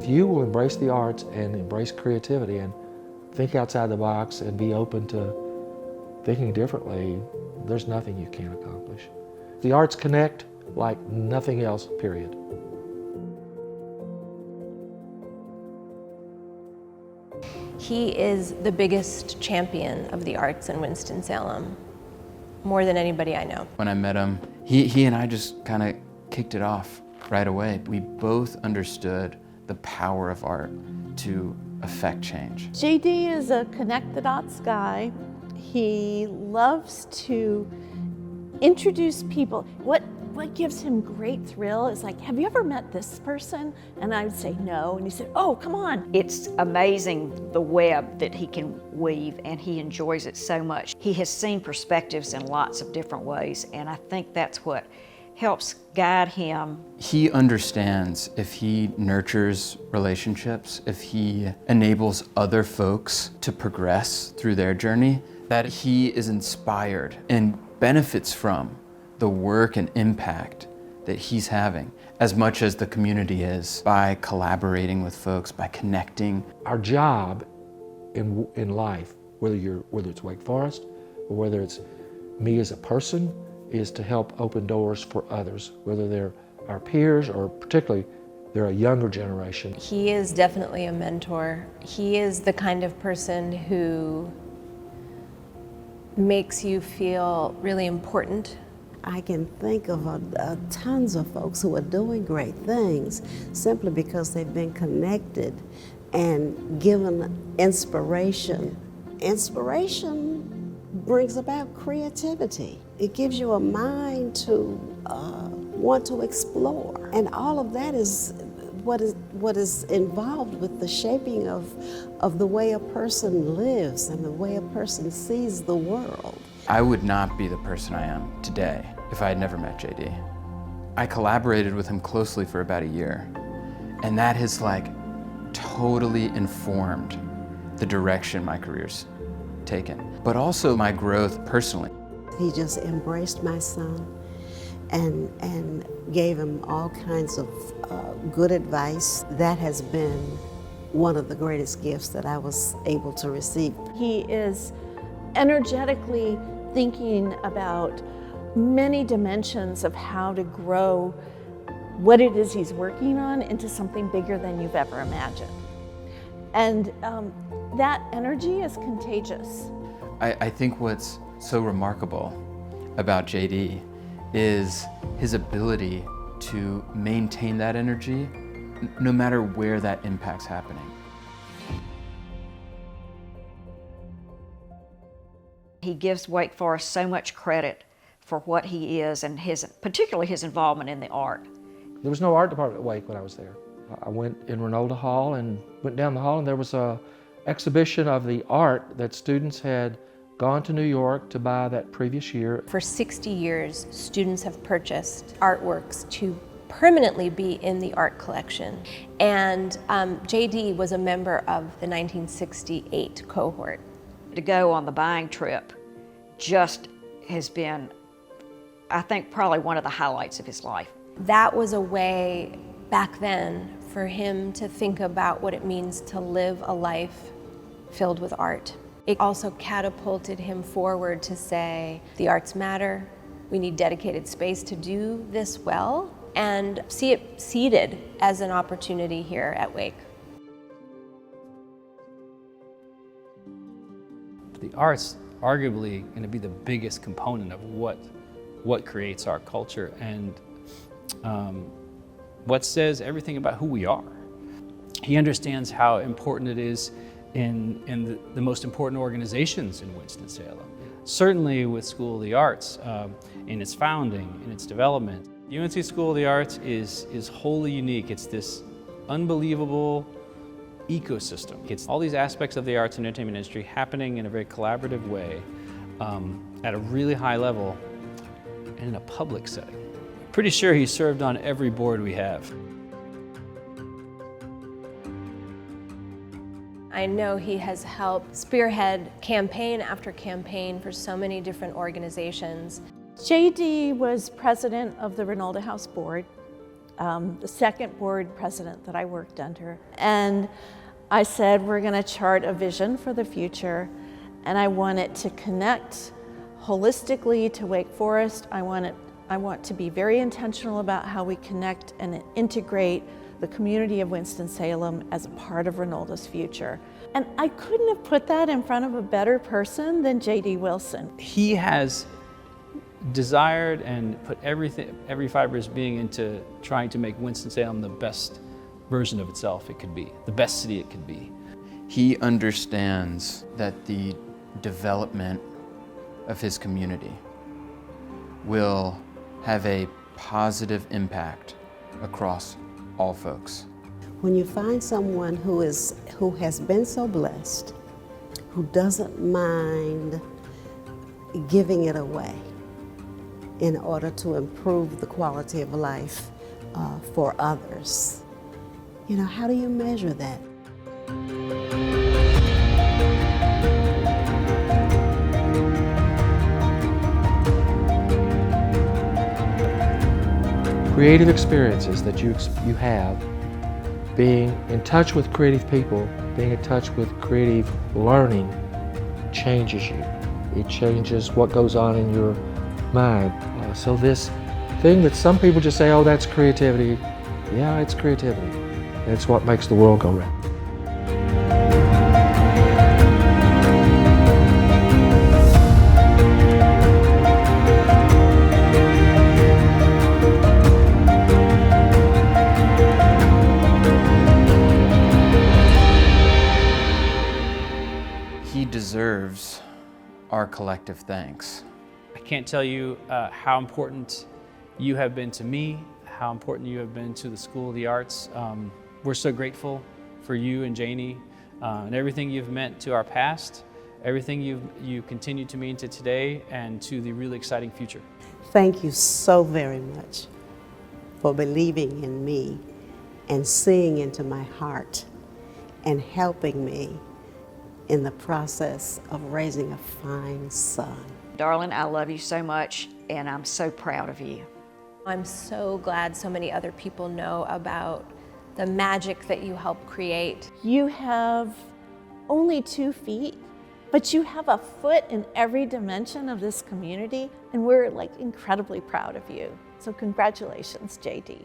If you will embrace the arts and embrace creativity and think outside the box and be open to thinking differently, there's nothing you can't accomplish. The arts connect like nothing else, period. He is the biggest champion of the arts in Winston-Salem, more than anybody I know. When I met him, he and I just kind of kicked it off right away. We both understood the power of art to affect change. JD is a connect-the-dots guy. He loves to introduce people. What gives him great thrill is like, have you ever met this person? And I would say no, and he said, oh, come on. It's amazing the web that he can weave, and he enjoys it so much. He has seen perspectives in lots of different ways, and I think that's what helps guide him. He understands if he nurtures relationships, if he enables other folks to progress through their journey, that he is inspired and benefits from the work and impact that he's having as much as the community is by collaborating with folks, by connecting. Our job in life, whether it's Wake Forest or whether it's me as a person, is to help open doors for others, whether they're our peers or particularly they're a younger generation. He is definitely a mentor. He is the kind of person who makes you feel really important. I can think of tons of folks who are doing great things simply because they've been connected and given inspiration. Inspiration brings about creativity. It gives you a mind to want to explore. And all of that is what is involved with the shaping of the way a person lives and the way a person sees the world. I would not be the person I am today if I had never met JD. I collaborated with him closely for about a year, and that has totally informed the direction my career's taken, but also my growth personally. He just embraced my son and gave him all kinds of good advice. That has been one of the greatest gifts that I was able to receive. He is energetically thinking about many dimensions of how to grow what it is he's working on into something bigger than you've ever imagined. And that energy is contagious. I think what's so remarkable about JD is his ability to maintain that energy no matter where that impact's happening. He gives Wake Forest so much credit for what he is and particularly his involvement in the art. There was no art department at Wake when I was there. I went in Renolda Hall and went down the hall, and there was an exhibition of the art that students had gone to New York to buy that previous year. For 60 years, students have purchased artworks to permanently be in the art collection. And JD was a member of the 1968 cohort. To go on the buying trip just has been, I think, probably one of the highlights of his life. That was a way back then for him to think about what it means to live a life filled with art. It also catapulted him forward to say, the arts matter, we need dedicated space to do this well, and see it seeded as an opportunity here at Wake. The art's arguably going to be the biggest component of what creates our culture and what says everything about who we are. He understands how important it is in the most important organizations in Winston-Salem. Certainly with School of the Arts, in its founding, in its development. UNC School of the Arts is wholly unique. It's this unbelievable ecosystem. It's all these aspects of the arts and entertainment industry happening in a very collaborative way at a really high level and in a public setting. Pretty sure he served on every board we have. I know he has helped spearhead campaign after campaign for so many different organizations. JD was president of the Renolda House Board. the second board president that I worked under. And I said, we're going to chart a vision for the future, and I want it to connect holistically to Wake Forest. I want to be very intentional about how we connect and integrate the community of Winston-Salem as a part of Renolda's future. And I couldn't have put that in front of a better person than J.D. Wilson. He has desired and put every fiber of his being into trying to make Winston-Salem the best version of itself it could be, the best city it could be. He understands that the development of his community will have a positive impact across all folks. When you find someone who has been so blessed, who doesn't mind giving it away in order to improve the quality of life for others, you know, how do you measure that? Creative experiences that you have, being in touch with creative people, being in touch with creative learning changes you. It changes what goes on in your mind. So this thing that some people just say, oh, that's creativity. Yeah, it's creativity. It's what makes the world go round. He deserves our collective thanks. I can't tell you how important you have been to me, how important you have been to the School of the Arts. We're so grateful for you and Janie and everything you've meant to our past, everything you continue to mean to today and to the really exciting future. Thank you so very much for believing in me and seeing into my heart and helping me in the process of raising a fine son. Darling, I love you so much, and I'm so proud of you. I'm so glad so many other people know about the magic that you help create. You have only 2 feet, but you have a foot in every dimension of this community, and we're like incredibly proud of you. So congratulations, JD.